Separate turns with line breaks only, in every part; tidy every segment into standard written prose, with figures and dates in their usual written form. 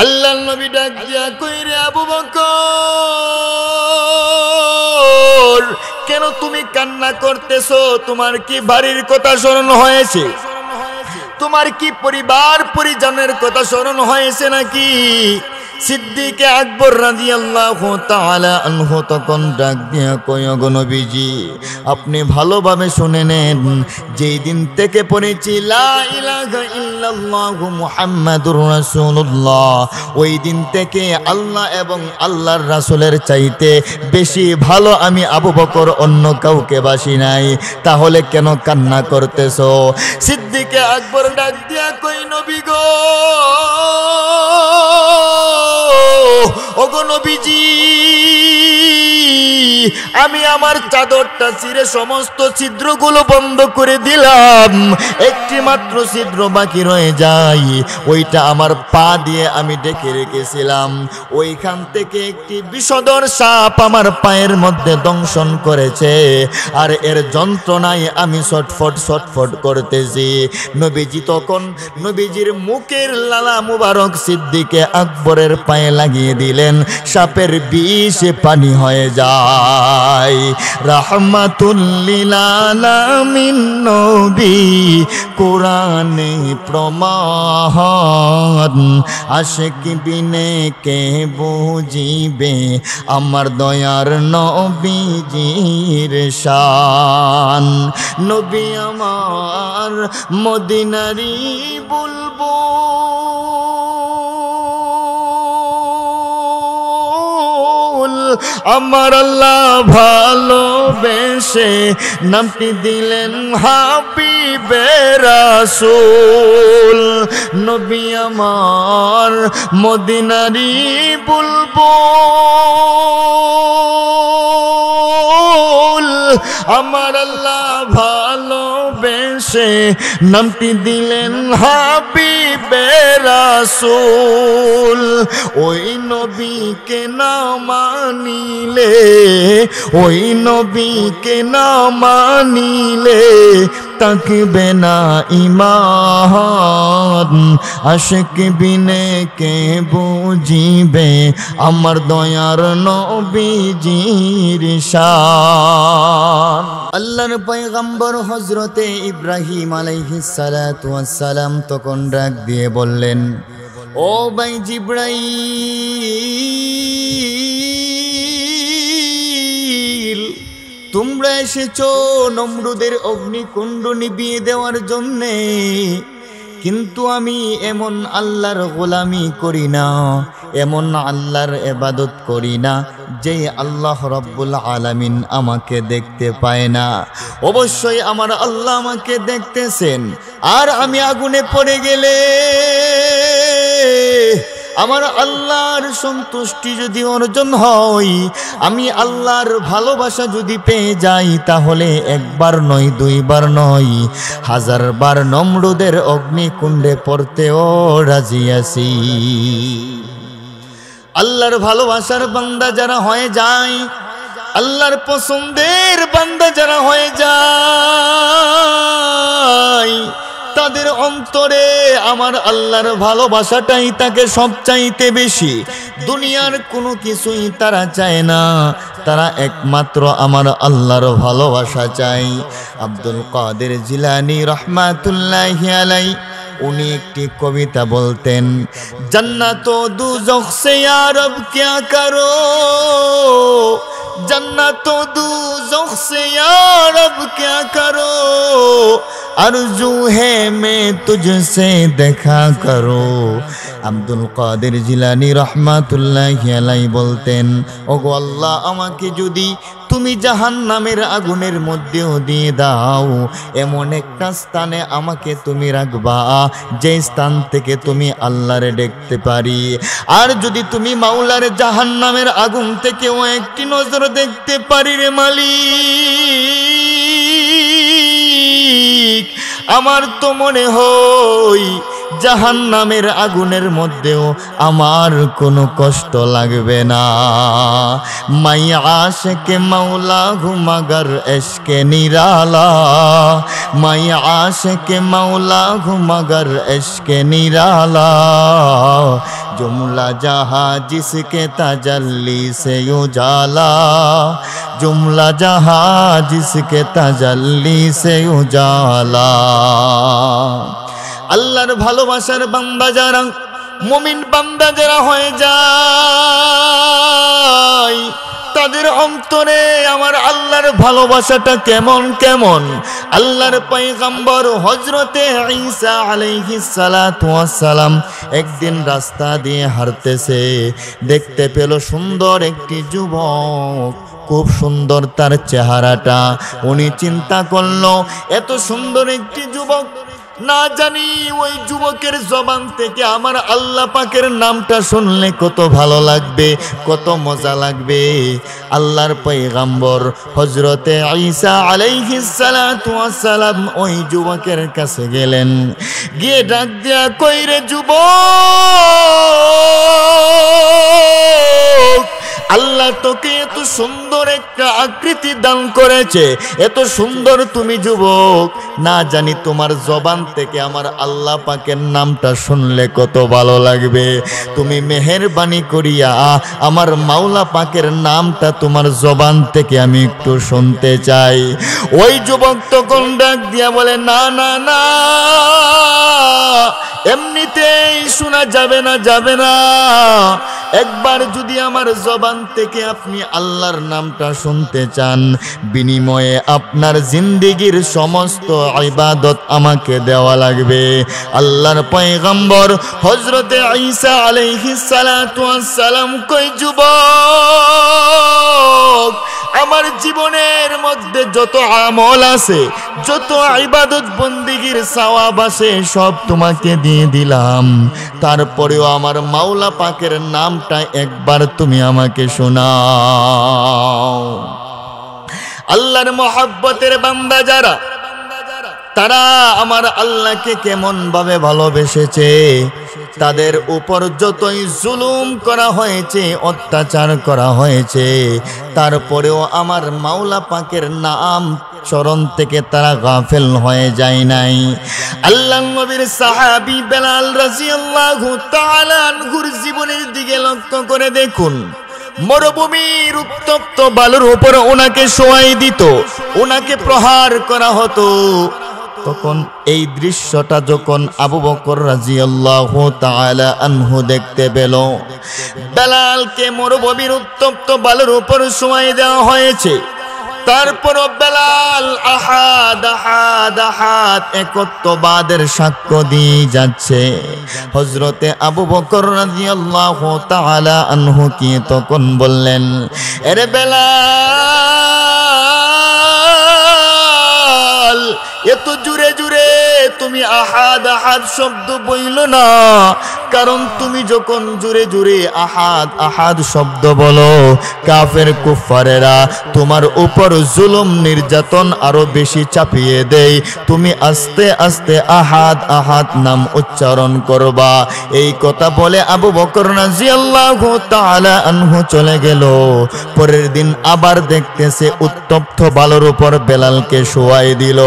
আল্লাহর নবী ডাক দিয়া কইরে, আবু বকর, কেন তুমি কান্না করতেছো? তোমার কি বাড়ির কথা স্মরণ হয়েছে? তোমার কি পরিবার পরিজনের কথা স্মরণ হয়েছে নাকি? সিদ্দিক আকবর রাদিয়াল্লাহু তাআলা আনহু তখন ডাক দিয়া কয়, গো নবীজি, আপনি ভালোভাবে শুনে নেন, যেই দিন থেকে পড়েছি লা ইলাহা ইল্লাল্লাহু মুহাম্মাদুর রাসূলুল্লাহ, ওই দিন থেকে আল্লাহ এবং আল্লাহর রাসূলের চাইতে বেশি ভালো আমি আবু বকর অন্য কাউকে বাসি নাই। তাহলে কেন কান্না করতেছো? সিদ্দিক আকবর ডাক দিয়া কই, নবী গো, ওগো নবীজি, আমি আমার চাদরটা ছিঁড়ে সমস্ত ছিদ্রগুলো বন্ধ করে দিলাম, একটি মাত্র ছিদ্র বাকি রয়ে যায়, ওইটা আমার পা দিয়ে আমি ঢেকে রেখেছিলাম। ওইখান থেকে একটি বিষধর সাপ আমার পায়ের মধ্যে দংশন করেছে, আর এর যন্ত্রণায় আমি ছটফট করতেছি। নবীজি তখন নবীজির মুখের লালা মুবারক সিদ্দিকে আকবরের পায়ে লাগিয়ে দিলেন, সাপের বিষ পানি হয়ে যায়। রাহমাতুল লিল আলামিন নবী কোরআনে প্রমাণ, আশিক বিনে কে বুঝিবে আমার দয়ার নবীজির শান। নবী আমার মদিনারি বুলবুল, আমার আল্লাহ ভালোবেসে নামটি দিলেন হাবিবে রাসূল। নবী আমার মদিনারি বুলবুল, আমার আল্লাহ ভালোবেসে নামটি দিলেন হাবিবে রাসূল। ওই নবীকে না মানিলে, ওই নবীকে না মানিলে তাকবে না ঈমান, আশিক বিনে কে বুঝিবে আমার দয়ার নবীজির শান। আল্লাহর পয়গম্বর হযরতে ইব্রাহিম আলাইহিস সালাতু ওয়াস সালাম তখন ডাক দিয়ে বললেন, ও ভাই জিবরাইল, তোমরা এসেছো নমরুদের অগ্নিকুণ্ড নিভিয়ে দেওয়ার জন্যে, কিন্তু আমি এমন আল্লাহর গোলামি করি না, এমন আল্লাহর ইবাদত করি না যে আল্লাহ রাব্বুল আলামিন আমাকে দেখতে পায় না। অবশ্যই আমার আল্লাহ আমাকে দেখতেছেন, আর আমি আগুনে পড়ে গেলে আমার আল্লাহর সন্তুষ্টি যদি অর্জন হয়, আমি আল্লাহর ভালোবাসা যদি পেয়ে যাই, তাহলে একবার নয়, দুইবার নয়, 1000 বার নমরুদের অগ্নিকুণ্ডে পড়তেও রাজি আছি। আল্লাহর ভালোবাসার বান্দা যারা হয়ে যায়, আল্লাহর পছন্দের বান্দা যারা হয়ে যায়, তাদের অন্তরে আমার আল্লাহর ভালোবাসাটাই তাকে সবচাইতে বেশি। দুনিয়ার কোনো কিছুই তারা চায় না, তারা একমাত্র আমার আল্লাহর ভালোবাসা চায়। আব্দুল কাদের জিলানী রহমাতুল্লাহি আলাইহি উনি একটি কবিতা বলতেন, জান্নাত ও দুজখ সে ইয়া রব क्या करो, जन्नत ও দুজখ সে ইয়া রব क्या करो, আরজু হে मैं तुझसे দেখা করো। আব্দুল কাদের জিলানী রহমাতুল্লাহি আলাইহি বলতেন, ওগো আল্লাহ, আমাকে যদি তুমি জাহান্নামের আগুনের মধ্যেও দিয়ে দাও, এমন একটা স্থানে আমাকে তুমি রাখবা যে স্থান থেকে তুমি আল্লাহরে দেখতে পারি। আর যদি তুমি মাওলার জাহান্নামের আগুন থেকেও একটি নজর দেখতে পারি রে মালিক, আমার তো মনে হয় জাহান্নামের আগুনের মধ্যেও আমার কোনো কষ্ট লাগবে না। মাই আশিকে মাওলা হু মগর ইশকে নিরালা, মাই আশিকে মাওলা হু মগর ইশকে নিরালা, जुमला जहाँ जिसके तजल्ली से उजाला, जुमला जहाँ जिसके तजल्ली से उजाला। আল্লাহর ভালোবাসার বান্দা যারা, মুমিন বান্দা যারা হয়ে যায়, তাদের অন্তরে আমার আল্লাহর ভালোবাসাটা কেমন কেমন। আল্লাহর পয়গম্বর হযরতে ঈসা আলাইহিস সালাতু ওয়াস সালাম একদিন রাস্তা দিয়ে হাঁটতেছে, দেখতে পেল সুন্দর একটি যুবক, খুব সুন্দর তার চেহারাটা। উনি চিন্তা করলো এত সুন্দর একটি যুবক, না জানি ওই যুবকের জবান থেকে আমার আল্লাহ পাকের নামটা শুনলে কত ভালো লাগবে, কত মজা লাগবে। আল্লাহর পয়গম্বর হযরতে ঈসা আলাইহিস সালাতু ওয়াস সালাম ওই যুবকের কাছে গেলেন, গিয়ে ডাক দিয়া কইরে যুবক, আল্লাহ তোকে এত সুন্দর একটা আকৃতি দান করেছে, এত সুন্দর তুমি যুবক, না জানি তোমার জবান থেকে আমার আল্লাহ পাকের নামটা শুনলে কত ভালো লাগবে। তুমি মেহেরবানি করিয়া আমার মাওলা পাকের নামটা তোমার জবান থেকে আমি একটু শুনতে চাই। ওই যুবক তখন ডাক দিয়া বলে, না না না, এমনিতেই শোনা যাবে না, যাবে না। একবার যদি আমার জবান থেকে আপনি আল্লাহর নামটা শুনতে চান, বিনিময়ে আপনার জিন্দেগির সমস্ত ইবাদত আমাকে দেওয়া লাগবে। আল্লাহর পয়গম্বর হযরতে ঈসা আলাইহিস সালাতু ওয়াস সালাম কই, যুবক, আমার জীবনের মধ্যে যত আমল আছে, যত ইবাদত বন্দেগীর সওয়াব আছে, সব তোমাকে দিয়ে দিলাম। তারপরেও আমার মাওলা পাকের নামটা একবার তুমি আমাকে শোনাও। আল্লাহর মহব্বতের বান্দা যারা, তারা আমার আল্লাহকে কেমন ভাবে ভালোবেসেছে, তাদের উপর যতই জুলুম করা হয়েছে, অত্যাচার করা হয়েছে, তারপরেও আমার মাওলা পাকের নাম চরণ থেকে তারা গাফেল হয়ে যায় নাই। আল্লাহর নবীর সাহাবী বেলাল রাদিয়াল্লাহু তাআলা আনহুর জীবনের দিকে লক্ষ্য করে দেখুন। মরুভূমির উত্তপ্ত বালুর উপর ওনাকে শোয়াই দিত, ওনাকে প্রহার করা হতো। তখন এই দৃশ্যটা যখন আবু বকর রাদিয়াল্লাহু তাআলা আনহু দেখতে পেল, বেলালকে মরুভূমির উত্তপ্ত বালুর উপর শোয়াই দেওয়া হয়েছে, তারপরও বেলাল আহাদ আহাদ আহাদ একত্ববাদের সাক্ষ্য দিয়ে যাচ্ছে। হযরতে আবু বকর রাদিয়াল্লাহু তাআলা আনহু কি তখন বললেন, আরে বেলাল, এত জুড়ে জুড়ে তুমি আহাদ আহাদ শব্দ বইলো না, কারণ তুমি যখন জুড়ে জুড়ে আহাদ আহাদ শব্দ বলো, কাফের কুফারেরা তোমার উপর জুলুম নির্যাতন আরো বেশি চাপিয়ে দেয়। তুমি আস্তে আস্তে আহাদ আহাদ নাম উচ্চারণ করবা। এই কথা বলে আবু বকর রাদিয়াল্লাহু তাআলা আনহু চলে গেল। পরের দিন আবার দেখতেছে উত্তপ্ত বালুর উপর বেলালকে শোয়াই দিল,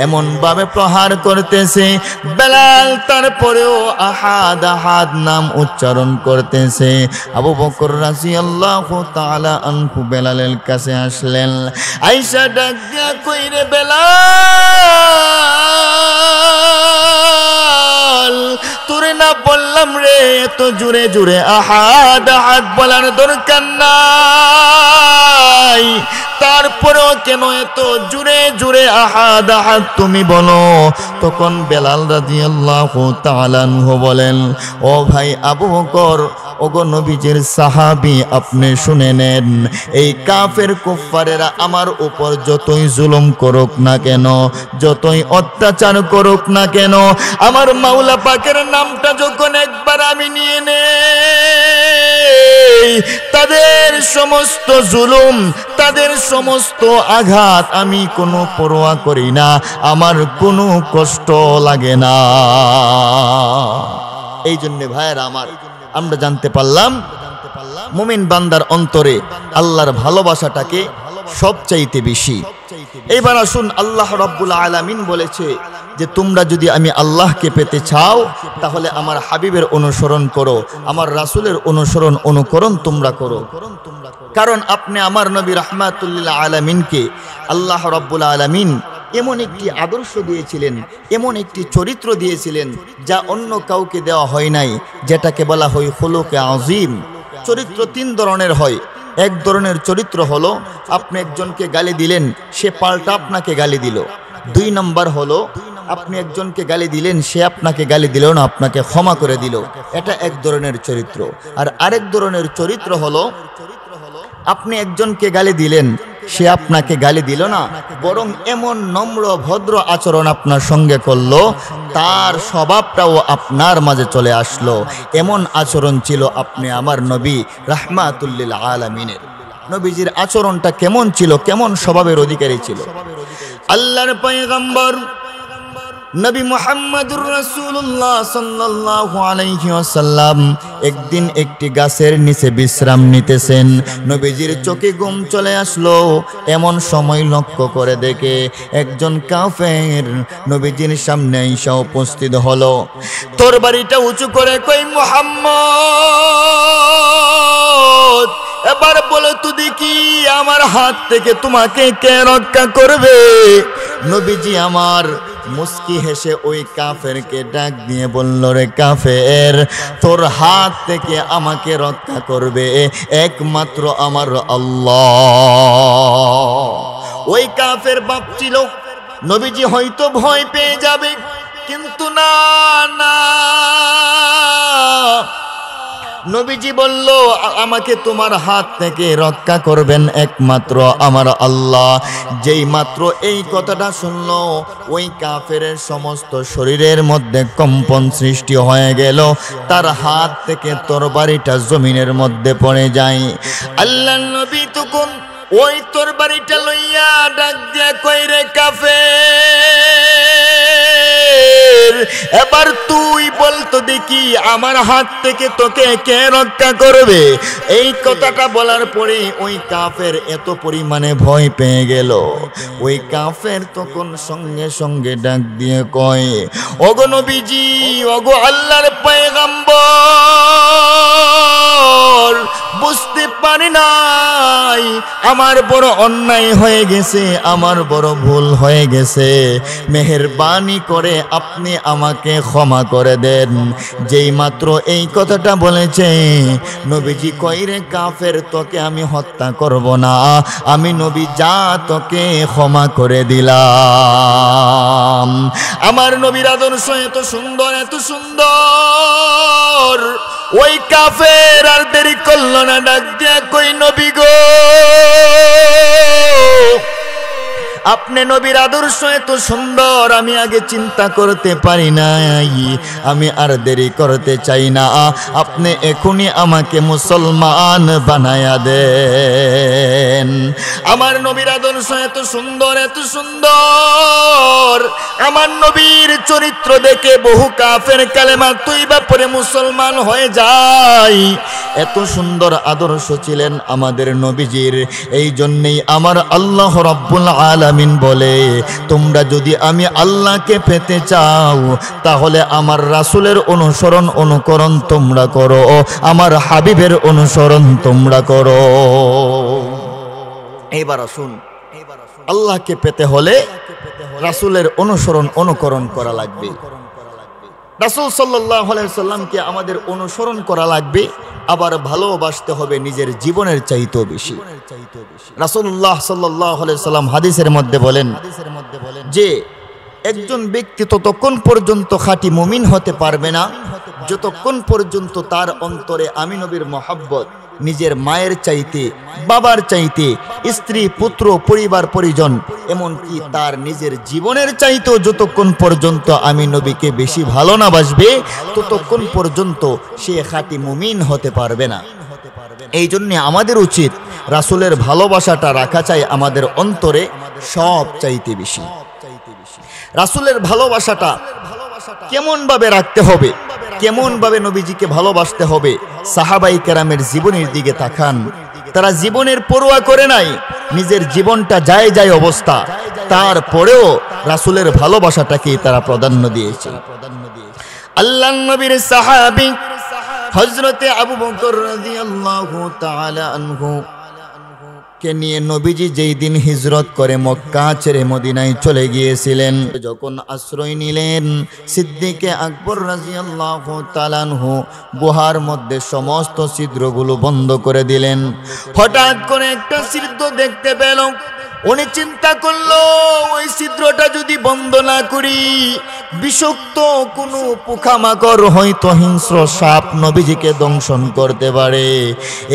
এমন ভাবে প্রহার করতেছে বেলাল, তারপরেও আহাদ আহাদ নাম উচ্চারণ করতেছে। আবু বকর রাদিয়াল্লাহু তাআলা আনহু বেলালের কাছে আসলেন, আয়েশা ডাক দিয়া কইরে, বেলাল, তোরে না বললাম রে এত জুড়ে জুড়ে আহাদ আহাদ বলার দরকার নাই, তারপরেও কেন এত জুড়ে জুড়ে আহাদ আহাদ তুমি বলো? তখন বেলাল রাদিয়াল্লাহু তাআলা আনহু বলেন, ও ভাই আবু বকর, ওগো নবীজির সাহাবী, আপনি শুনে নেন, এই কাফের কুফারেরা আমার উপর যতই জুলুম করুক না কেন, যতই অত্যাচার করুক না কেন, আমার মাওলা পাকের নামটা যখন একবার আমি নিয়ে নেই, তাদের তাদের সমস্ত জুলুম, তাদের সমস্ত আঘাত আমি কোনো পরোয়া করি না, আমার কোনো কষ্ট লাগে না। এই জন্য ভাইয়েরা আমার, আমরা জানতে পারলাম মুমিন বান্দার অন্তরে আল্লাহর ভালোবাসাটাকে সবচাইতে বেশি। এইবার আসুন, আল্লাহ রাব্বুল আলামিন বলেছে যে তোমরা যদি আমি আল্লাহকে পেতে চাও তাহলে আমার হাবিবের অনুসরণ করো, আমার রাসূলের অনুকরণ তোমরা করো। কারণ আপনি আমার নবী রাহমাতুল লিল আলামিনকে আল্লাহ রাব্বুল আলামিন এমন একটি আদর্শ দিয়েছিলেন, এমন একটি চরিত্র দিয়েছিলেন যা অন্য কাউকে দেওয়া হয় নাই, যেটাকে বলা হয় খুলুকে আযীম। চরিত্র তিন ধরনের হয়। এক ধরনের চরিত্র হলো আপনি একজনকে গালি দিলেন, সে পাল্টা আপনাকে গালি দিল। দুই নম্বর হলো আপনি একজনকে গালি দিলেন, সে আপনাকে গালি দিল না, আপনাকে ক্ষমা করে দিল। এটা এক ধরনের চরিত্র। আর আরেক ধরনের চরিত্র হলো আপনি একজনকে গালি দিলেন, সে আপনাকে গালি দিল না, বরং এমন নম্র ভদ্র আচরণ আপনার সঙ্গে করলো, তার স্বভাবটাও আপনার মাঝে চলে আসলো। এমন আচরণ ছিল আপনি আমার নবী রাহমাতুল লিল আলামিনের। নবীজির আচরণটা কেমন ছিল, কেমন স্বভাবের অধিকারী ছিল? আল্লাহর পয়গম্বর নবী মুহাম্মদুর রাসূলুল্লাহ সাল্লাল্লাহু আলাইহি ওয়াসাল্লাম একদিন একটি গাছের নিচে বিশ্রাম নিতেছেন। নবীজির চোখে ঘুম চলে আসলো। এমন সময় লক্ষ্য করে দেখে একজন কাফের নবীজির সামনে এসে উপস্থিত হলো। তরবারিটা উঁচু করে কই, মুহাম্মদ এবার বলো তো দেখি আমার হাত থেকে তোমাকে কে রক্ষা করবে? নবীজি আমার মুস্কি হেসে ওই কাফেরকে ডাক দিয়ে বলল, রে কাফের, তোর হাত থেকে আমাকে রক্ষা করবে একমাত্র আমার আল্লাহ। ওই কাফের ভাবছিল নবীজি হয়তো ভয় পেয়ে যাবে, কিন্তু না না, নবীজি বলল আমাকে তোমার হাত থেকে রক্ষা করবেন একমাত্র আমার আল্লাহ। যেই মাত্র এই কথাটা শুনলো, ওই কাফেরের সমস্ত শরীরের মধ্যে কম্পন সৃষ্টি হয়ে গেল। তার হাত থেকে তরবারিটা জমিনের মধ্যে পড়ে যায়। আল্লাহর নবী তখন ওই তরবারিটা লইয়া ডাক দিয়া কই, রে কাফের, এবার তুই বলতো দেখি আমার হাত থেকে তোকে কে রক্ষা করবে? এই কথাটা বলার পরে ওই কাফের এত পরিমাণে ভয় পেয়ে গেল। ওই কাফের তখন সঙ্গে সঙ্গে ডাক দিয়ে কয়, ওগো নবীজি, ওগো আল্লাহর পয়গম্বর, বুঝতে পারি নাই, আমার বড় অন্যায় হয়ে গেছে, আমার বড় ভুল হয়ে গেছে, মেহেরবানি করে আপনি আমাকে ক্ষমা করে দেন। যেই মাত্র এই কথাটা বলেছে, নবীজি কয়, রে কাফের, তোকে আমি হত্যা করব না, আমি নবী যা তোকে ক্ষমা করে দিলাম। আমার নবীর আদর্শ এত সুন্দর, এত সুন্দর। ওই কাফের আর দেরি করল না, ডাক দিয়া কই, নবী গো, আপনি নবীর আদর্শ এত সুন্দর আমি আগে চিন্তা করতে পারি নাই, আমি আর দেরি করতে চাই না, আপনি এখনই আমাকে মুসলমান বানায়া দেন। আমার নবীর আদর্শ এত সুন্দর, এত সুন্দর। আমার নবীর চরিত্র দেখে বহু কাফের কালেমা তওবা পড়ে মুসলমান হয়ে যায়। এত সুন্দর আদর্শ ছিলেন আমাদের নবীজির। এই জন্যই আমার আল্লাহ রাব্বুল আলামিন বলে, তোমরা যদি আমি আল্লাহকে পেতে চাও তাহলে আমার রাসূলের অনুকরণ তোমরা করো, আমার হাবিবের অনুসরণ তোমরা করো। এইবার আসুন, আল্লাহকে পেতে হলে রাসূলের অনুকরণ করা লাগবে। রাসূল সাল্লাল্লাহু আলাইহি সাল্লামকে আমাদের অনুসরণ করা লাগবে, আবার ভালোবাসতে হবে নিজের জীবনের চাইতেও বেশি। রাসূলুল্লাহ সাল্লাল্লাহু আলাইহি সাল্লাম হাদিসের মধ্যে বলেন যে একজন ব্যক্তি ততক্ষণ পর্যন্ত খাঁটি মুমিন হতে পারবে না যতক্ষণ পর্যন্ত তার অন্তরে আমি নবীর মহব্বত নিজের মায়ের চাইতে, বাবার চাইতে, স্ত্রী, পুত্র, পরিবার পরিজন, এমনকি তার নিজের জীবনের চাইতেও যতক্ষণ পর্যন্ত আমি নবীকে বেশি ভালো না বাসবে ততক্ষণ পর্যন্ত সে খাঁটি মুমিন হতে পারবে না। এই জন্য আমাদের উচিত রাসূলের ভালোবাসাটা রাখা চাই আমাদের অন্তরে সব চাইতে বেশি। রাসূলের ভালোবাসাটা কেমন ভাবে রাখতে হবে, কেমন ভাবে নবীজিকে ভালোবাসতে হবে। সাহাবাই কেরামের জীবনের দিকে তাকান, তারা জীবনের পরোয়া করে নাই, নিজের জীবনটা যায় যায় অবস্থা, তারপরেও রাসূলের ভালোবাসাটাকে তারা প্রাধান্য দিয়েছে। আল্লাহর নবীর সাহাবী হযরতে আবু বকর রাদিয়াল্লাহু তাআলা আনহু কে নিয়ে নবীজি যেই দিন হিজরত করে মক্কা ছেড়ে মদিনায় চলে গিয়েছিলেন, যখন আশ্রয় নিলেন সিদ্দিকে আকবর রাদিয়াল্লাহু তাআলা আনহু গুহার মধ্যে সমস্ত ছিদ্রগুলো বন্ধ করে দিলেন। হঠাৎ করে একটা ছিদ্র দেখতে পেল, উনি চিন্তা করলো ওই ছিদ্রটা যদি বন্ধ না করি বিষাক্ত কোনো পোকামাকড় হয়তো হিংস্র সাপ নবীজিকে দংশন করতে পারে।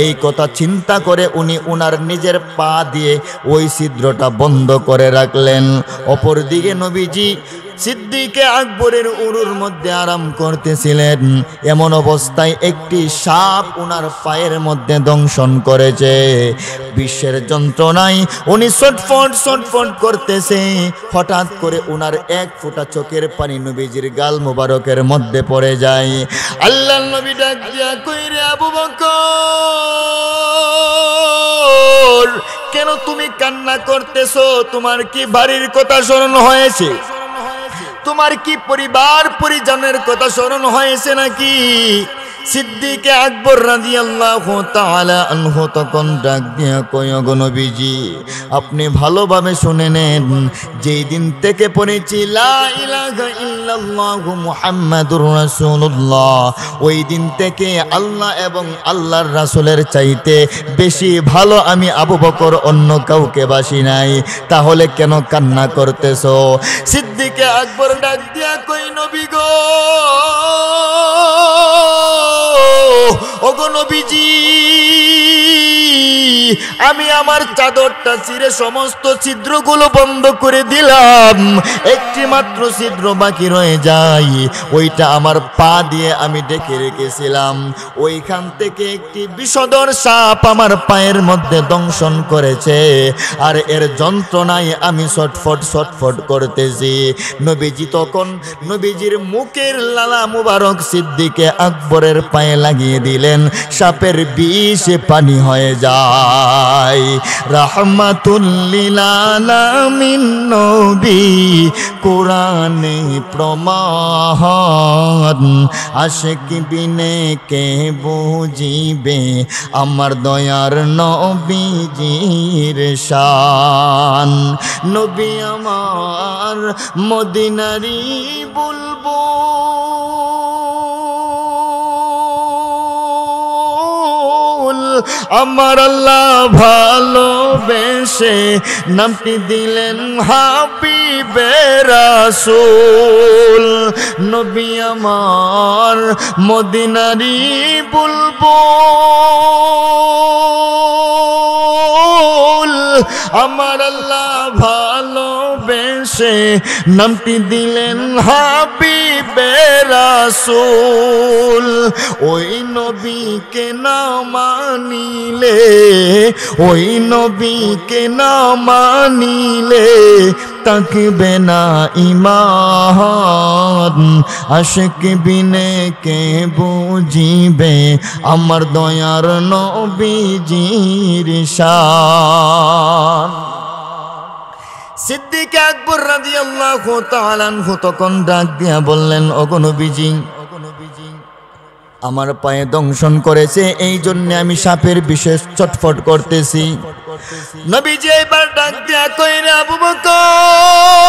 এই কথা চিন্তা করে উনি ওনার নিজের পা দিয়ে ওই ছিদ্রটা বন্ধ করে রাখলেন। অপরদিকে নবীজি সিদ্দিকে আকবরের উরুর মধ্যে আরাম করতেছিলেন, এমন অবস্থায় একটি সাপ ওনার পায়ের মধ্যে দংশন করেছে। বিশ্বের যন্ত্রণায় উনি ছটফট ছটফট করতেছে। হঠাৎ করে ওনার এক ফোঁটা চোখের পানি নবীজির গাল মোবারকের মধ্যে পড়ে যায়। আল্লাহর নবী ডাক দিয়া কইরে, আবু বকর কেন তুমি কান্না করতেছো? তোমার কি বাড়ির কথা স্মরণ হয়েছে? তোমার কি পরিবার পরিজনের কথা স্মরণ হয়েছে নাকি? সিদ্দিকে আকবর রাদিয়াল্লাহু তাআলা আনহু তখন ডাক দিয়া কয়, গো নবীজি আপনি ভালোভাবে শুনে নেন, যেই দিন থেকে পড়েছি লা ইলাহা ইল্লাল্লাহু মুহাম্মাদুর রাসূলুল্লাহ, ওই দিন থেকে আল্লাহ এবং আল্লাহর রাসূলের চাইতে বেশি ভালো আমি আবু বকর অন্য কাউকে বাসি নাই। তাহলে কেন কান্না করতেছো? সিদ্দিকে আকবর ডাক দিয়া কই, নবী গো, ওগো নবীজি, আমি আমার চাদরটা ছিঁড়ে সমস্ত ছিদ্রগুলো বন্ধ করে দিলাম, একটি মাত্র ছিদ্র বাকি রয়ে যায়, ওইটা আমার পা দিয়ে আমি ডেকে রেখেছিলাম। ওইখান থেকে একটি বিষধর সাপ আমার পায়ের মধ্যে দংশন করেছে, আর এর যন্ত্রণায় আমি ছটফট ছটফট করতেছি। নবীজি তখন নবীজির মুখের লালা মুবারক সিদ্দিকে আকবরের পায়ে লাগিয়ে দিলেন, সাপের বিষ পানি হয়ে যায়। রাহমাতুল লিল আলামিন নবী কোরআনে প্রমাণ, আশিক বিনে কে বুঝিবে আমার দয়ার নবীজির শান। নবী আমার মদিনারি বুলবুল, আমার আল্লাহ ভালোবেসে নামটি দিলেন হাবিবে রাসূল। নবী আমার মদিনারি বুলবুল, আমার আল্লাহ ভালোবেসে নামটি দিলেন হাবিবে রাসূল। ওই নবীকে না মানিলে, ওই নবীকে না মানিলে তাকবে না ঈমান, আশিক বিনে কে বুঝিবে আমার দয়ার নবীজির শান। সিদ্দিক আকবর রাদিয়াল্লাহু তাআলা আনহু তখন ডাক দিয়া বললেন, ওগো নবীজি, আমার পায়ে দংশন করেছে, এই জন্য আমি সাপের বিশেষ ছটফট করতেছি। নবীজি এবার ডাক দিয়া কইরা, আবু বকর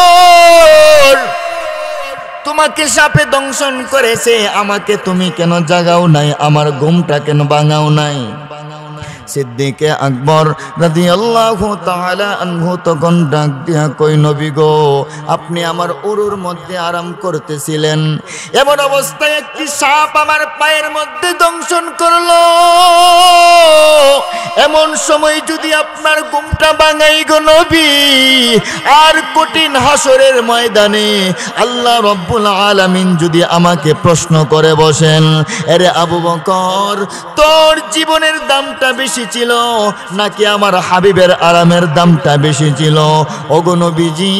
তোমাকে সাপে দংশন করেছে, আমাকে তুমি কেন জাগাও নাই? আমার ঘুমটা কেন ভাঙাও নাই? সিদ্দিকে আকবর রাদিয়াল্লাহু তাআলা আনহু তখন ডাক দিয়া কই, নবী গো, আপনি আমার উরুর মধ্যে আরাম করতেছিলেন, এমন অবস্থায় একটি সাপ আমার পায়ের মধ্যে দংশন করলো। এমন সময় যদি আপনার ঘুমটা ভাঙাই গো নবী, আর কঠিন হাসরের ময়দানে আল্লাহ রব্বুল আলামিন যদি আমাকে প্রশ্ন করে বসেন, আরে আবু বকর, তোর জীবনের দামটা বেশি ছিল নাকি আমার হাবিবের আরামের দামটা বেশি ছিল? ওগো নবীজি,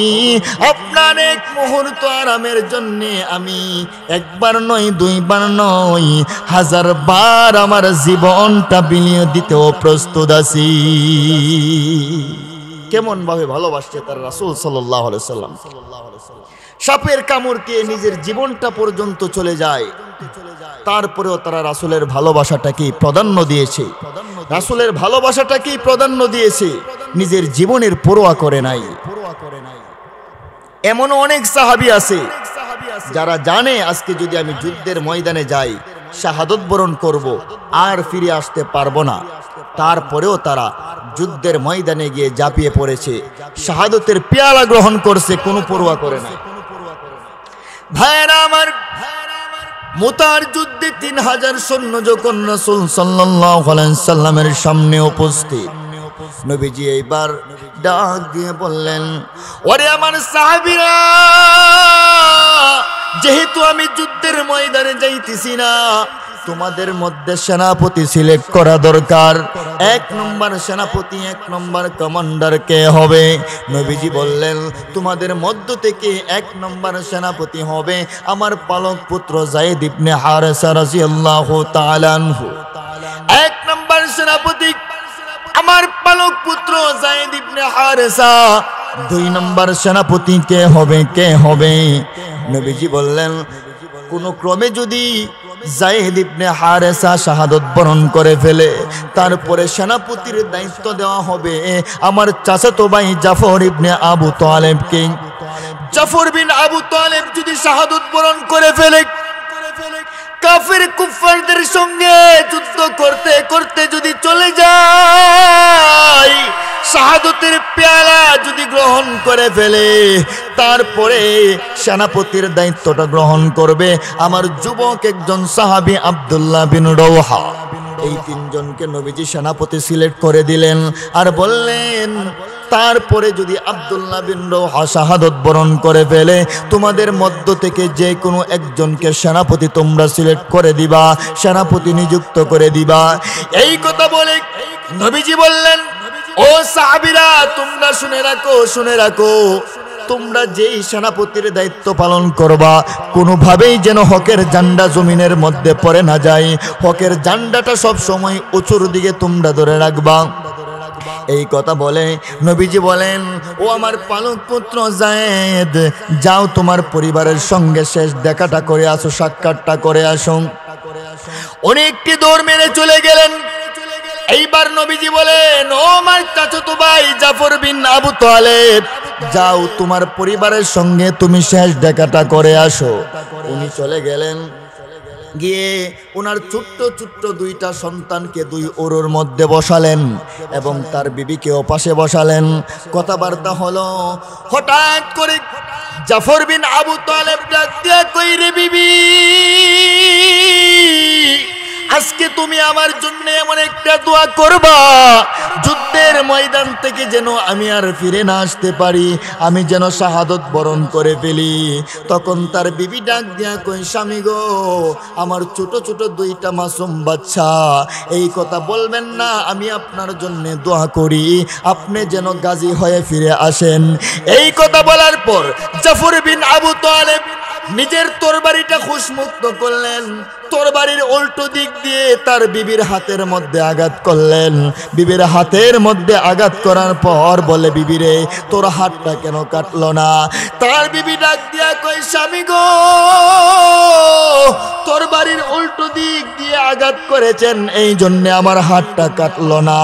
আপনার এক মুহূর্ত আরামের জন্য আমি একবার নয়, দুইবার নয়, 1000 বার আমার জীবনটা বিলিয়ে দিতেও প্রস্তুত আছি। কেমন ভাবে ভালোবাসছে তার রাসূল সাল্লাল্লাহু আলাইহি সাল্লাম। সাপের কামড়কে নিজের জীবনটা পর্যন্ত চলে যায়, তারপরেও তারা রাসূলের ভালোবাসাটাকেই প্রাধান্য দিয়েছে, রাসূলের ভালোবাসাটাকেই প্রাধান্য দিয়েছে, নিজের জীবনের পরোয়া করে নাই। এমন অনেক সাহাবী আছে যারা জানে আজকে যদি আমি যুদ্ধের ময়দানে যাই, শাহাদত বরণ করব, আর ফিরে আসতে পারবো না, তারপরেও তারা যুদ্ধের ময়দানে গিয়ে ঝাঁপিয়ে পড়েছে, শাহাদতের পেয়ালা গ্রহণ করছে, কোনো পরোয়া করে না। ভাইরা আমার, মুতার যুদ্ধে 3000 সৈন্য যখন রাসূল সাল্লাল্লাহু আলাইহি সাল্লামের সামনে উপস্থিত, নবীজি এইবার ডাক দিয়ে বললেন, ওরে আমার সাহাবীরা, যেহেতু আমি যুদ্ধের ময়দানে যাইতেছি না, তোমাদের মধ্যে সেনাপতি সিলেক্ট করা দরকার। 1 নম্বর সেনাপতি, 1 নম্বর কমান্ডার কে হবে? নবীজি বললেন, তোমাদের মধ্য থেকে 1 নম্বর সেনাপতি হবে আমার পালক পুত্র যায়েদ ইবনে হারেসা রাদিয়াল্লাহু তাআলা আনহু। 1 নম্বর সেনাপতি আমার পালক পুত্র যায়েদ ইবনে হারেসা। 2 নম্বর সেনাপতি কে হবে? কে হবে? নবীজি বললেন, কোন ক্রমে যদি যায়েদ ইবনে হারেসা শাহাদত বরণ করে ফেলে, তারপরে সেনাপতির দায়িত্ব দেওয়া হবে আমার চাচাতো ভাই জাফর ইবনে আবু তালেবকে। জাফর বিন আবু তালেব যদি শাহাদত বরণ করে ফেলে, কাফির কুফারদের সঙ্গে যুদ্ধ করতে করতে যদি চলে যায়, শাহাদতের পেয়ালা যদি গ্রহণ করে ফেলে, তারপরে সেনাপতির দায়িত্বটা গ্রহণ করবে আমার যুবক একজন সাহাবী আব্দুল্লাহ বিন রওহা। এই 3 জনকে নবীজি সেনাপতি সিলেক্ট করে দিলেন, আর বললেন, তারপরে যদি আব্দুল্লাহ বিন রওহা শাহাদত বরণ করে ফেলে, তোমাদের মধ্য থেকে যে কোনো একজনকে সেনাপতি তোমরা সিলেক্ট করে দিবা, সেনাপতি নিযুক্ত করে দিবা। এই কথা বলে নবীজি বললেন, ও সাহাবীরা, তোমরা শুনে রাখো, শুনে রাখো, তোমরা যেই সেনাপতির দায়িত্ব পালন করবা, কোনোভাবেই যেন হকের ঝান্ডা জমিনের মধ্যে পড়ে না যায়, হকের ঝান্ডাটা সব সময় উঁচুর দিকে তোমরা ধরে রাখবা। এই কথা বলে নবীজি বলেন, ও আমার পালক পুত্র যায়েদ, যাও তোমার পরিবারের সঙ্গে শেষ দেখাটা করে আসো, সাক্ষাৎটা করে আসো। অনেকটি দৌড় মেরে চলে গেলেন। এইবার নবীজি বলেন, ও আমার চাচাতো ভাই জাফর বিন আবু তালেব, যাও তোমার পরিবারের সঙ্গে তুমি শেষ দেখাটা করে আসো। উনি চলে গেলেন, গিয়ে ওনার ছোট্ট ছোট্ট 2টা সন্তানকে 2 ওরুর মধ্যে বসালেন এবং তার বিবিকেও পাশে বসালেন। কথাবার্তা হলো, হঠাৎ করে জাফর বিন আবু তালেব ডাক দিয়া কই, রে বিবি, আজকে তুমি আমার জন্য এমন একটা দোয়া করবা, যুদ্ধের ময়দান থেকে যেন আমি আর ফিরে না আসতে পারি, আমি যেন শাহাদত বরণ করে ফেলি। তখন তার বিবি ডাক দিয়া কই, স্বামী গো, আমার ছোট ছোট 2টা মাসুম বাচ্চা, এই কথা বলবেন না, আমি আপনার জন্য দোয়া করি, আপনি যেন গাজী হয়ে ফিরে আসেন। এই কথা বলার পর জাফর বিন আবু তালেব নিজের তরবারিটা খুশমুক্ত করলেন, তরবারির উল্টো দিক দিয়ে তার বিবির হাতের মধ্যে আঘাত করলেন। বিবির হাতের মধ্যে আঘাত করার পর বলে, বিবি রে, তোর হাতটা কেন কাটলো না? তার বিবি ডাক দিয়া কই, স্বামী গো, তরবারির উল্টো দিক দিয়ে আঘাত করেছেন, এই জন্য আমার হাতটা কাটলো না।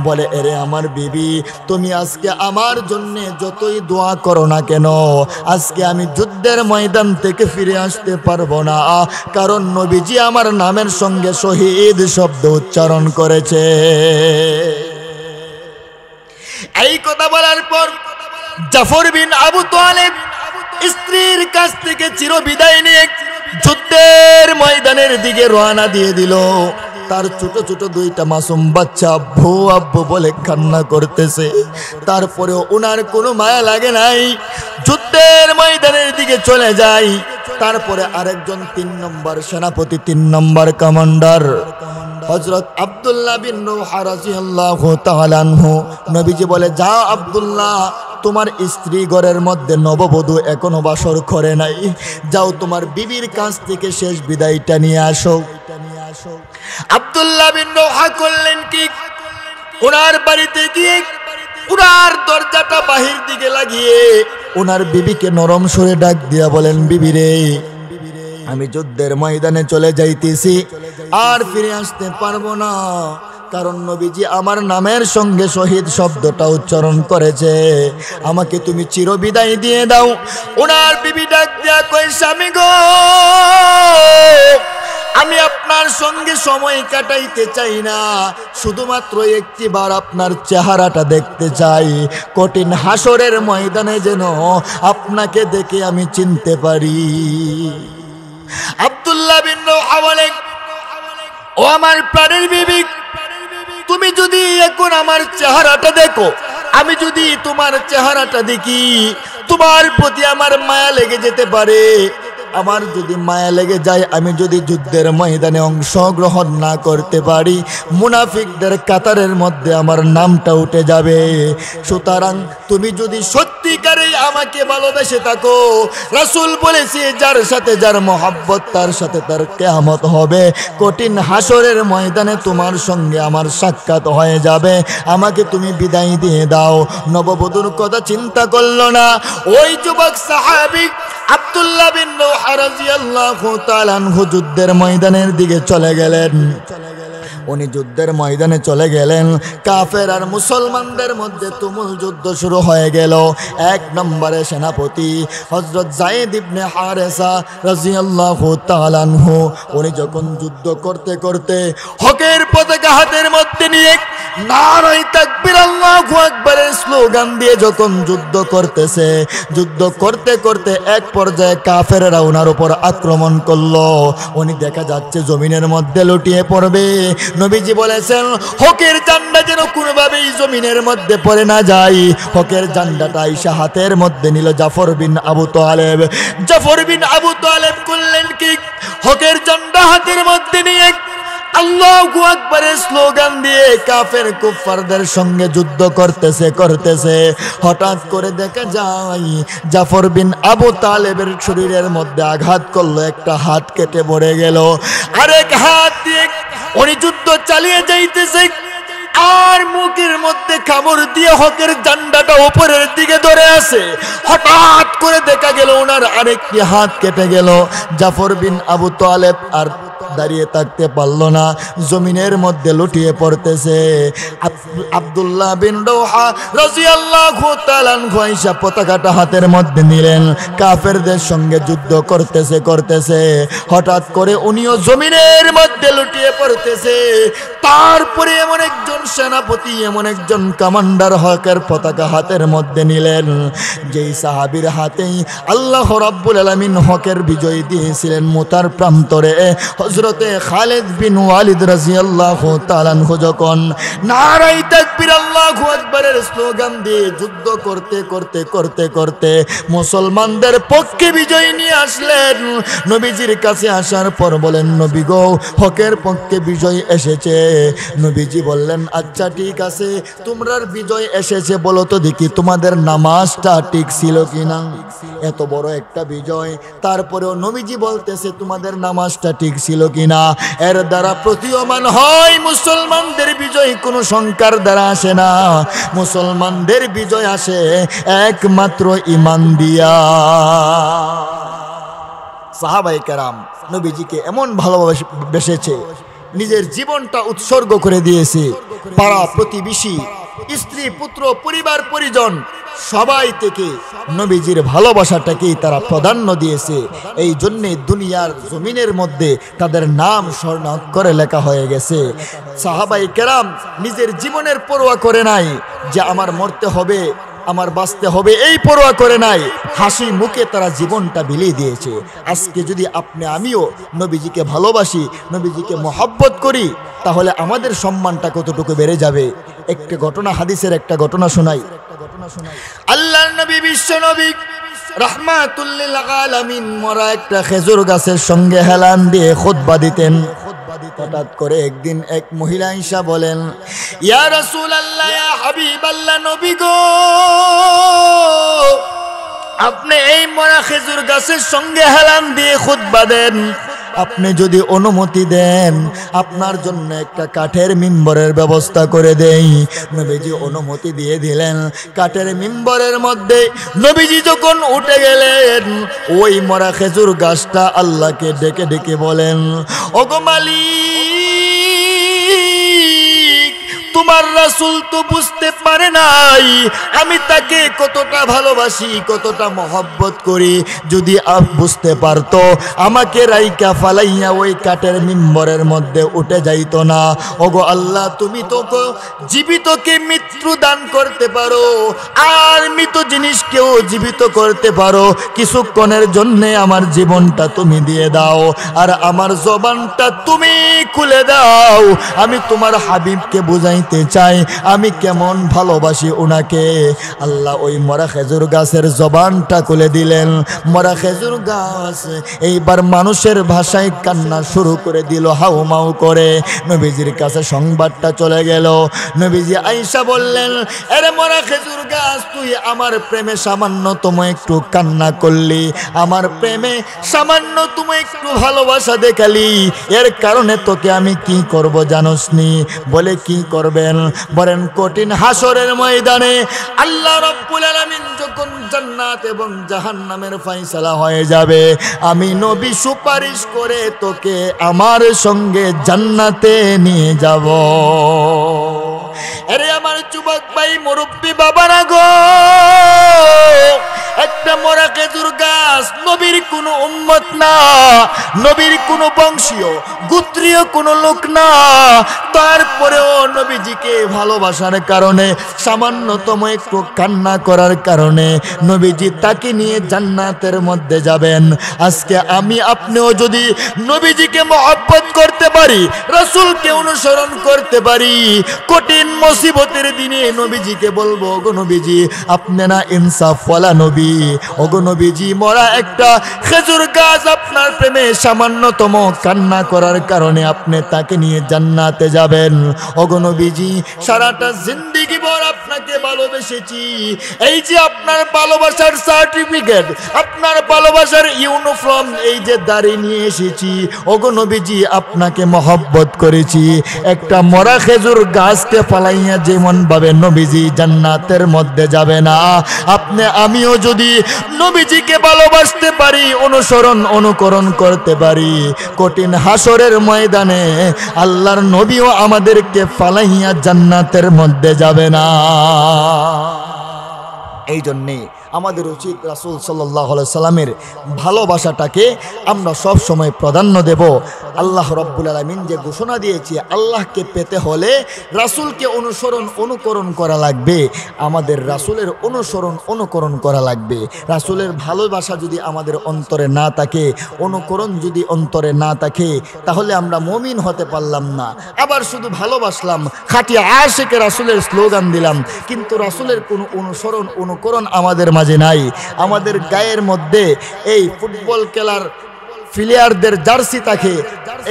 বলে, এরে আমার বিবি, তুমি আজকে আমার জন্য যতই দোয়া করো না কেন, আজকে আমি যুদ্ধের ময়দান থেকে ফিরে আসতে পারবো না, কারণ নবীজি আমার নামের সঙ্গে শহীদ শব্দ উচ্চারণ করেছে। এই কথা বলার পর জাফর বিন আবু তালেব স্ত্রীর কাছ থেকে চিরবিদায় নিয়ে যুদ্ধের ময়দানের দিকে রওনা দিয়ে দিল। তার ছোট ছোট দুইটা মাসুম বাচ্চা আব্বু আব্বু বলে কান্না করতেছে। তারপরেও ওনার কোনো মায়া লাগে নাই, যুদ্ধের ময়দানের দিকে চলে যায়। তারপরে আরেকজন 3 নম্বর সেনাপতি, 3 নম্বর কমান্ডার হযরত আব্দুল্লাহ বিন রওহা রাদিয়াল্লাহু তাআলা আনহু, নবীজি বলে, যা আব্দুল্লাহ, তোমার স্ত্রী ঘরের মধ্যে নববধূ এখনো বাসর করে নাই, যাও তোমার বিবির কাছ থেকে শেষ বিদায়টা নিয়ে আসো। আব্দুল্লাহ বিন রওহা করলেন কি, ওনার বাড়িতে গিয়ে ওনার দরজাটা বাহির দিকে লাগিয়ে ওনার বিবিকে নরম সুরে ডাক দিয়া বলেন, বিবি রে, আমি যুদ্ধের ময়দানে চলে যাইতেছি, আর ফিরে আসতে পারবো না, কারণ নবীজি আমার নামের সঙ্গে শহীদ শব্দটা উচ্চারণ করেছে, আমাকে তুমি চিরবিদায় দিয়ে দাও। ওনার বিবি ডাক দিয়া কই, স্বামী গো, আমি আপনার সঙ্গে সময় কাটাইতে চাই না, শুধুমাত্র একটিবার আপনার চেহারাটা দেখতে চাই, কঠিন হাসরের ময়দানে যেন আপনাকে দেখে আমি চিনতে পারি। আব্দুল্লাহ বিন রওহা বলেন, ও আমার প্রাণের বিবি, তুমি যদি এখন আমার চেহারাটা দেখো, আমি যদি তোমার চেহারাটা দেখি, তোমার প্রতি আমার মায়া লেগে যেতে পারে। আমার যদি মায়া লেগে যায়, আমি যদি যুদ্ধের ময়দানে অংশগ্রহণ না করতে পারি, মুনাফিকদের কাতারের মধ্যে আমার নামটা উঠে যাবে। সুতরাং তুমি যদি সত্যিকারে আমাকে ভালোবেসে থাকো, রাসূল বলেছে, যার সাথে যার মহব্বত তার সাথে তার কিয়ামত হবে, কঠিন হাসরের ময়দানে তোমার সঙ্গে আমার সাক্ষাৎ হয়ে যাবে, আমাকে তুমি বিদায় দিয়ে দাও। নববধূর কথা চিন্তা করলো না, ওই যুবক সাহাবী আব্দুল্লাহ বিন রওহা রাদিয়াল্লাহু তাআলা আনহু যুদ্ধের ময়দানের দিকে চলে গেলেন। উনি যুদ্ধের ময়দানে চলে গেলেন, কাফের আর মুসলমানদের মধ্যে তুমুল যুদ্ধ শুরু হয়ে গেল। 1 নম্বরে সেনাপতি হযরত যায়েদ ইবনে হারেসা রাদিয়াল্লাহু তাআলা আনহু, উনি যখন যুদ্ধ করতে করতে হকের পতাকা হাতের মধ্যে নিয়ে নারায়ে তাকবীর আল্লাহু আকবারের স্লোগান দিয়ে যখন যুদ্ধ করতেছে, যুদ্ধ করতে করতে এক পর্যায়ে কাফেররা ওনার উপর আক্রমণ করলো। উনি দেখা যাচ্ছে জমিনের মধ্যে লুটিয়ে পড়বে। নবীজি বলেছেন, হকের ঝান্ডা যেন কোনোভাবেই জমিনের মধ্যে পড়ে না যায়। হকের ঝান্ডাটা আয়েশা হাতের মধ্যে নিল জাফর বিন আবু তালেব। জাফর বিন আবু তালেব করলেন কি, হকের ঝান্ডা হাতের মধ্যে নিয়ে আল্লাহু আকবারের স্লোগান দিয়ে কাফের কুফফারদের সঙ্গে যুদ্ধ করতেছে। হঠাৎ করে দেখা যায় জাফর বিন আবু তালেবের শরীরের মধ্যে আঘাত করলো, একটা হাত কেটে পড়ে গেল। আরেক হাত দিয়ে উনি যুদ্ধ চালিয়ে যাইতেছে, আর মুখের মধ্যে কামড় দিয়ে হকের ঝান্ডাটা উপরের দিকে ধরে আছে। হঠাৎ করে দেখা গেল ওনার আরেকটি হাত কেটে গেল। জাফর বিন আবু তালেব আর দাঁড়িয়ে থাকতে পারলো না, জমিনের মধ্যে লুটিয়ে পড়তেছে। আব্দুল্লাহ বিন রওহা রাদিয়াল্লাহু তাআলা আনহু আয়েশা পতাকাটা হাতের মধ্যে নিলেন, কাফেরদের সঙ্গে যুদ্ধ করতেছে। হঠাৎ করে উনিও জমিনের মধ্যে লুটিয়ে পড়তেছে। তারপরে এমন একজন সেনাপতি, এমন একজন কমান্ডার হকের পতাকা হাতের মধ্যে নিলেন, যেই সাহাবীর হাতেই আল্লাহ রাব্বুল আলামিন হকের বিজয় দিয়েছিলেন মুতার প্রান্তরে। হযরতে খালিদ বিন ওয়ালিদ রাদিয়াল্লাহু তাআলা আনহু যখন নারায়ে তাকবীর আল্লাহু আকবারের স্লোগান দিয়ে যুদ্ধ করতে মুসলমানদের পক্ষে বিজয় নিয়ে আসলেন, নবীজির কাছে আসার পর বলেন, নবী গো, হকের পক্ষে বিজয় এসেছে। নবীজি বললেন, আচ্ছা ঠিক আছে, তোমরা বিজয় এসেছে, বলো তো দেখি তোমাদের নামাজটা ঠিক ছিল কিনা। এত বড় একটা বিজয়, তারপরেও নবীজি বলতেছে তোমাদের নামাজটা ঠিক ছিল কিনা। এর দ্বারা প্রতীয়মান হয় মুসলমানদের বিজয় কোনো সংখ্যার দ্বারা আসে না, মুসলমানদের বিজয় আসে একমাত্র ঈমান দিয়া। সাহাবায়ে কেরাম নবীজিকে এমন ভালোবেসেছে, নিজের জীবনটা উৎসর্গ করে দিয়েছে। পাড়া প্রতিবেশী, স্ত্রী পুত্র পরিবার পরিজন সবাই থেকে নবীজির ভালোবাসাটাকেই তারা প্রাধান্য দিয়েছে। এই জন্যে দুনিয়ার জমিনের মধ্যে তাদের নাম স্বর্ণাক্ষরে লেখা হয়ে গেছে। সাহাবায়ে কেরাম নিজের জীবনের পরোয়া করে নাই যে আমার মরতে হবে, আমার বাঁচতে হবে এই পরোয়া করে নাই, হাসি মুখে তারা জীবনটা বিলিয়ে দিয়েছে। আজকে যদি আপনি আমিও নবীজিকে ভালোবাসি, নবীজিকে মহব্বত করি, তাহলে আমাদের সম্মানটা কতটুকু বেড়ে যাবে। একটা ঘটনা, হাদিসের একটা ঘটনা শোনাই। আল্লাহর নবী, বিশ্ব নবী রাহমাতুল লিল আলামিন মরা একটা খেজুর গাছের সঙ্গে হেলান দিয়ে খুতবা দিতেন। হঠাৎ করে একদিন এক মহিলা আয়েশা বলেন, ইয়া রাসূলুল্লাহ, ইয়া হাবিবাল্লাহ, নবী গো, আপনি এই মরা খেজুর গাছের সঙ্গে হেলান দিয়ে খুতবা দেন, আপনি যদি অনুমতি দেন আপনার জন্য একটা কাঠের মিম্বরের ব্যবস্থা করে দেই। নবীজি অনুমতি দিয়ে দিলেন। কাঠের মিম্বরের মধ্যে নবীজি যখন উঠে গেলেন, ওই মরা খেজুর গাছটা আল্লাহকে ডেকে ডেকে বলেন, ওগো মালিক, তোমার রাসূল তো বুঝতে পারে নাই আমি তাকে কতটা ভালোবাসি, কতটা মহব্বত করি। যদি বুঝতে পারতো আমাকে রাইকা ফালাইয়া ওই কাঠের মিম্বরের মধ্যে উঠে যাইতো না। ওগো আল্লাহ, তুমি তো জীবিতকে মৃত্যু দান করতে পারো, আর মৃত জিনিসকেও জীবিত করতে পারো। কিছুক্ষণের জন্যে আমার জীবনটা তুমি দিয়ে দাও, আর আমার জবানটা তুমি খুলে দাও। আমি তোমার হাবিবকে বুঝাইতে চাই আমি কেমন ভালোবাসি ওনাকে। আল্লাহ ওই মরা খেজুর গাছের জবানটা খুলে দিলেন। মরা খেজুর গাছ এইবার মানুষের ভাষায় কান্না শুরু করে দিল, হাউমাউ করে। নবীজির কাছে সংবাদটা চলে গেল। নবীজি আয়েশা বললেন, আরে মরা খেজুর গাছ, তুই আমার প্রেমে সামান্যতম একটু কান্না করলি, আমার প্রেমে সামান্যতম একটু ভালোবাসা দেখালি, এর কারণে তোকে আমি কি করব জানোসনি? বলে কি করবেন? বলেন কঠিন হাসরের ময়দানে আল্লাহ রাব্বুল আলামিন যখন জান্নাত এবং জাহান্নামের ফয়সালা হয়ে যাবে, আমি নবী সুপারিশ করে তোকে আমার সঙ্গে জান্নাতে নিয়ে যাব। আরে আমার যুবক ভাই, মুরব্বী বাবারা গো, একটা মরা খেজুর গাছ নবীর কোনো উম্মত না, নবীর কোনো বংশীয় গোত্রীয় কোনো লোক না, তারপরেও নবীজিকে ভালোবাসার কারণে, সামান্যতম একটু কান্না করার কারণে নবীজি তাকে নিয়ে জান্নাতের মধ্যে যাবেন। আজকে আমি আপনিও যদি নবীজিকে মহব্বত করতে পারি, রাসূলকে অনুসরণ করতে পারি, কঠিন মুসিবতের দিনে নবীজিকে বলবো, ওগো নবীজি, আপনি না ইনসাফ ওয়ালা নবী, ওগো নবীজি, মরা একটা খেজুর গাছ আপনার প্রেমে সামান্যতম কান্না করার কারণে আপনি তাকে নিয়ে জান্নাতে যাবেন। ওগো নবীজি, সারাটা জিন্দেগি ভর আপনাকে ভালোবেসেছি, এই যে আপনার ভালোবাসার সার্টিফিকেট, আপনার ভালোবাসার ইউনিফর্ম, এই যে দাড়ি নিয়ে এসেছি, ওগো নবীজি, আপনাকে মহব্বত করেছি। একটা মরা খেজুর গাছকে ফালাইয়া যেমন ভাবে নবীজি জান্নাতের মধ্যে যাবে না, আপনি আমিও যদি নবীজিকে ভালোবাসতে পারি, অনুকরণ করতে পারি, কঠিন হাসরের ময়দানে আল্লাহর নবীও আমাদেরকে ফালাইয়া জান্নাতের মধ্যে যাবে না। এই জন্যে আমাদের উচিত রাসূল সাল্লাল্লাহু আলাইহি সাল্লামের ভালোবাসাটাকে আমরা সব সময় প্রাধান্য দেব। আল্লাহ রাব্বুল আলামিন যে ঘোষণা দিয়েছে, আল্লাহকে পেতে হলে রাসূলকে অনুকরণ করা লাগবে। আমাদের রাসূলের অনুকরণ করা লাগবে। রাসূলের ভালোবাসা যদি আমাদের অন্তরে না থাকে, অনুকরণ যদি অন্তরে না থাকে, তাহলে আমরা মুমিন হতে পারলাম না। আবার শুধু ভালোবাসলাম, খাঁটি আশিকে রাসূলের স্লোগান দিলাম, কিন্তু রাসূলের কোনো অনুকরণ আমাদের মাঝে নাই। আমাদের গায়ের মধ্যে এই ফুটবল খেলার প্লেয়ারদের জার্সি থাকে,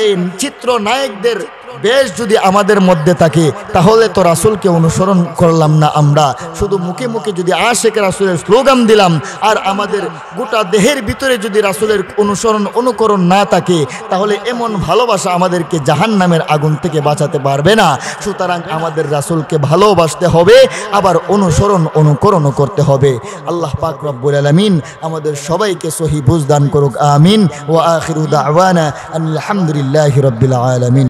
এই চিত্র নায়কদের বেশ যদি আমাদের মধ্যে থাকে, তাহলে তো রাসূলকে অনুসরণ করলাম না। আমরা শুধু মুখে মুখে যদি আশিকে রাসূলের স্লোগান দিলাম, আর আমাদের গোটা দেহের ভিতরে যদি রাসূলের অনুকরণ না থাকে, তাহলে এমন ভালোবাসা আমাদেরকে জাহান্নামের আগুন থেকে বাঁচাতে পারবে না। সুতরাং আমাদের রাসূলকে ভালোবাসতে হবে, আবার অনুকরণও করতে হবে। আল্লাহ পাক রব্বুল আলামিন আমাদের সবাইকে সহি বুঝ দান করুক। আমিন। ওয়া আখিরু দাওয়ানা আলহামদুলিল্লাহি রাব্বিল আলামিন।